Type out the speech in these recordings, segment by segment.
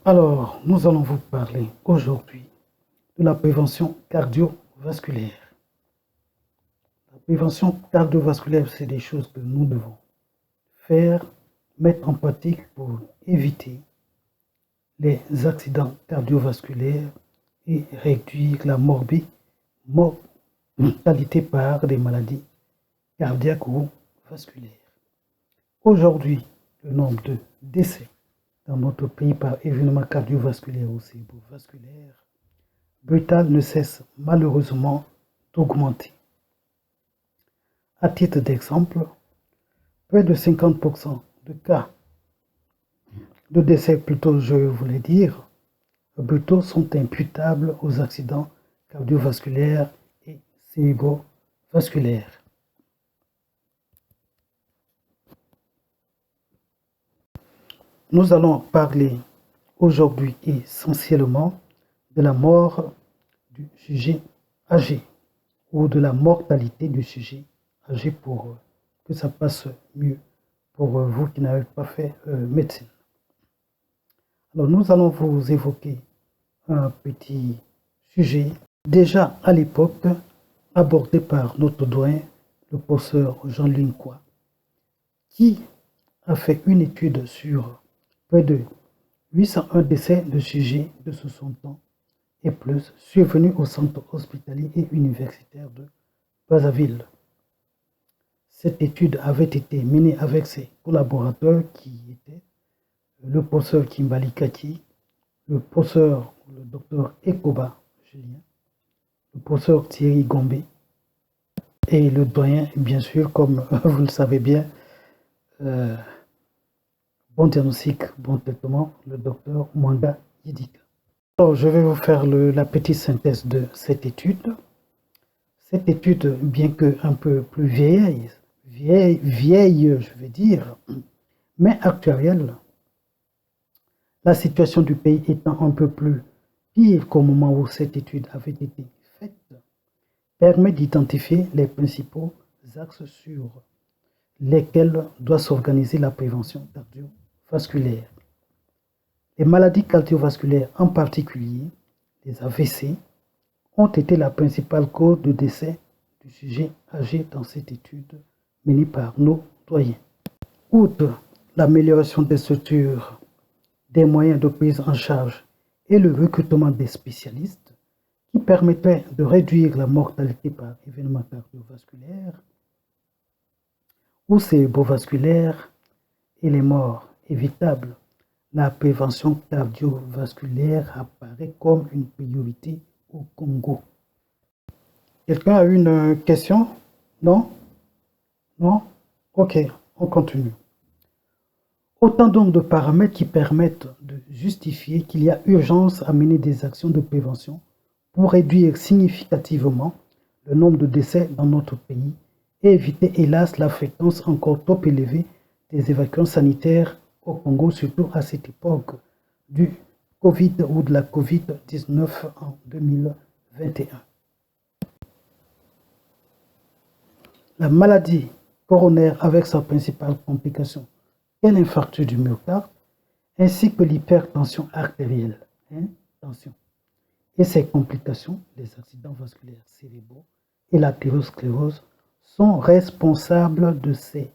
Alors, nous allons vous parler aujourd'hui de la prévention cardiovasculaire. La prévention cardiovasculaire, c'est des choses que nous devons faire, mettre en pratique pour éviter les accidents cardiovasculaires et réduire la mortalité par des maladies cardiaques ou vasculaires. Aujourd'hui, le nombre de décès dans notre pays par événement cardiovasculaire ou cérébrovasculaire brutal ne cesse malheureusement d'augmenter. À titre d'exemple, près de 50% de cas de décès, plutôt je voulais dire, brutaux sont imputables aux accidents cardiovasculaires et cérébrovasculaires. Nous allons parler aujourd'hui essentiellement de la mort du sujet âgé ou de la mortalité du sujet âgé pour que ça passe mieux pour vous qui n'avez pas fait médecine. Alors nous allons vous évoquer un petit sujet déjà à l'époque abordé par notre doyen, le professeur Jean-Louis Nkoua, qui a fait une étude sur près de 801 décès de sujets de 60 ans et plus survenus au centre hospitalier et universitaire de Brazzaville. Cette étude avait été menée avec ses collaborateurs qui étaient le professeur Kimbali Kati, le professeur, le docteur Ekoba Julien, le professeur Thierry Gombe et le doyen, bien sûr, comme vous le savez bien, bon diagnostic, bon traitement, le docteur Mwanga Yidika. Alors, je vais vous faire la petite synthèse de cette étude. Cette étude, bien que un peu plus vieille, je vais dire, mais actuelle, la situation du pays étant un peu plus pire qu'au moment où cette étude avait été faite, permet d'identifier les principaux axes sur lesquels doit s'organiser la prévention cardiovasculaire. Les maladies cardiovasculaires, en particulier les AVC, ont été la principale cause de décès du sujet âgé dans cette étude menée par nos doyens. Outre l'amélioration des structures, des moyens de prise en charge et le recrutement des spécialistes qui permettaient de réduire la mortalité par événement cardiovasculaire ou cérébrovasculaire et les morts évitables, la prévention cardiovasculaire apparaît comme une priorité au Congo. Quelqu'un a une question? Non? Non? Ok, on continue. Autant donc de paramètres qui permettent de justifier qu'il y a urgence à mener des actions de prévention pour réduire significativement le nombre de décès dans notre pays et éviter hélas la fréquence encore trop élevée des évacuations sanitaires au Congo, surtout à cette époque du Covid ou de la Covid-19 en 2021. La maladie coronaire avec sa principale complication est l'infarctus du myocarde, ainsi que l'hypertension artérielle, et ses complications, les accidents vasculaires cérébraux et l'athérosclérose, sont responsables de ces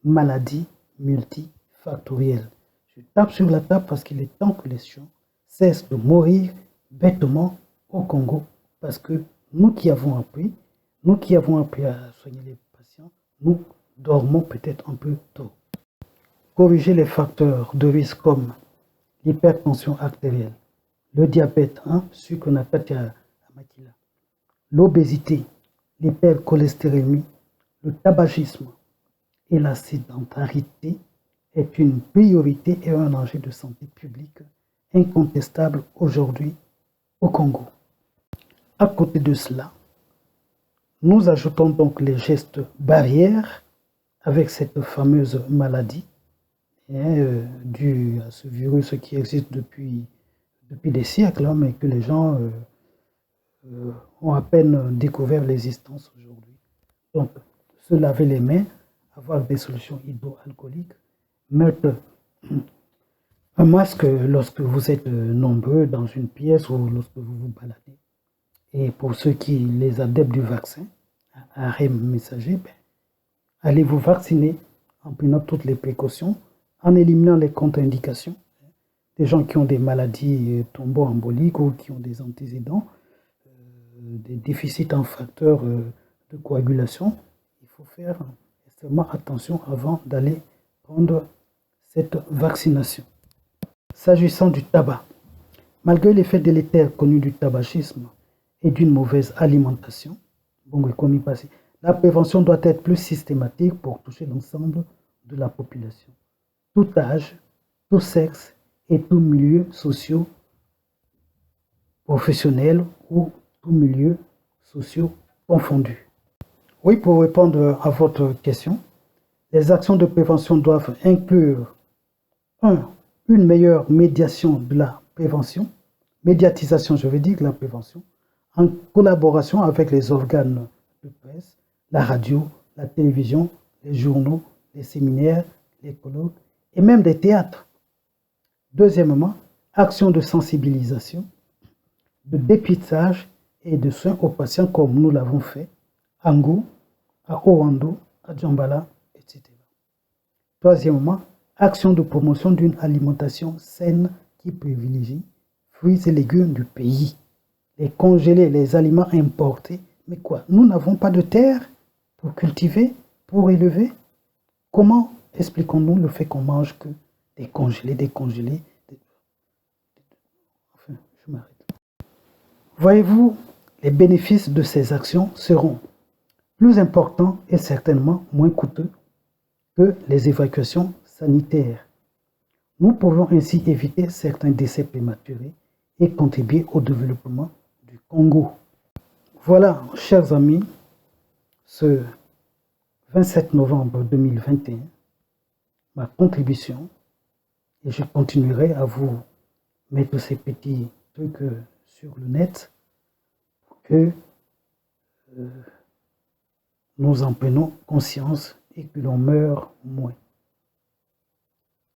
maladies multifactorielles. Je tape sur la table parce qu'il est temps que les gens cessent de mourir bêtement au Congo, parce que nous qui avons appris à soigner les patients, nous dormons peut-être un peu tôt. Corriger les facteurs de risque comme l'hypertension artérielle, le diabète, sucre natrium, l'obésité, l'hypercholestérémie, le tabagisme et la sédentarité est une priorité et un enjeu de santé publique incontestable aujourd'hui au Congo. À côté de cela, nous ajoutons donc les gestes barrières avec cette fameuse maladie due à ce virus qui existe depuis des siècles, mais que les gens ont à peine découvert l'existence aujourd'hui. Donc, se laver les mains, avoir des solutions hydroalcooliques, mettre Un masque lorsque vous êtes nombreux dans une pièce ou lorsque vous vous baladez. Et pour ceux qui, les adeptes du vaccin, arrêt messager, ben, allez vous vacciner en prenant toutes les précautions, en éliminant les contre-indications. Des gens qui ont des maladies thromboemboliques ou qui ont des antécédents, des déficits en facteurs de coagulation, il faut faire extrêmement attention avant d'aller prendre cette vaccination. S'agissant du tabac, malgré l'effet délétère connu du tabagisme et d'une mauvaise alimentation, la prévention doit être plus systématique pour toucher l'ensemble de la population. Tout âge, tout sexe et tout milieu socio-professionnel ou tout milieu socio confondu. Oui, pour répondre à votre question, les actions de prévention doivent inclure 1. Une meilleure médiation de la prévention, médiatisation, je veux dire, de la prévention, en collaboration avec les organes de presse, la radio, la télévision, les journaux, les séminaires, les colloques et même des théâtres. Deuxièmement, action de sensibilisation, de dépistage et de soins aux patients comme nous l'avons fait à Ngou, à Owando, à Djambala, etc. Troisièmement, action de promotion d'une alimentation saine qui privilégie fruits et légumes du pays. Les congeler, les aliments importés, mais quoi? Nous n'avons pas de terre pour cultiver, pour élever. Comment expliquons-nous le fait qu'on mange que des congelés? Enfin, je m'arrête. Voyez-vous, les bénéfices de ces actions seront plus importants et certainement moins coûteux que les évacuations sanitaires. Nous pouvons ainsi éviter certains décès prématurés et contribuer au développement du Congo. Voilà, chers amis, ce 27 novembre 2021, ma contribution, et je continuerai à vous mettre ces petits trucs sur le net pour que nous en prenons conscience et que l'on meure moins.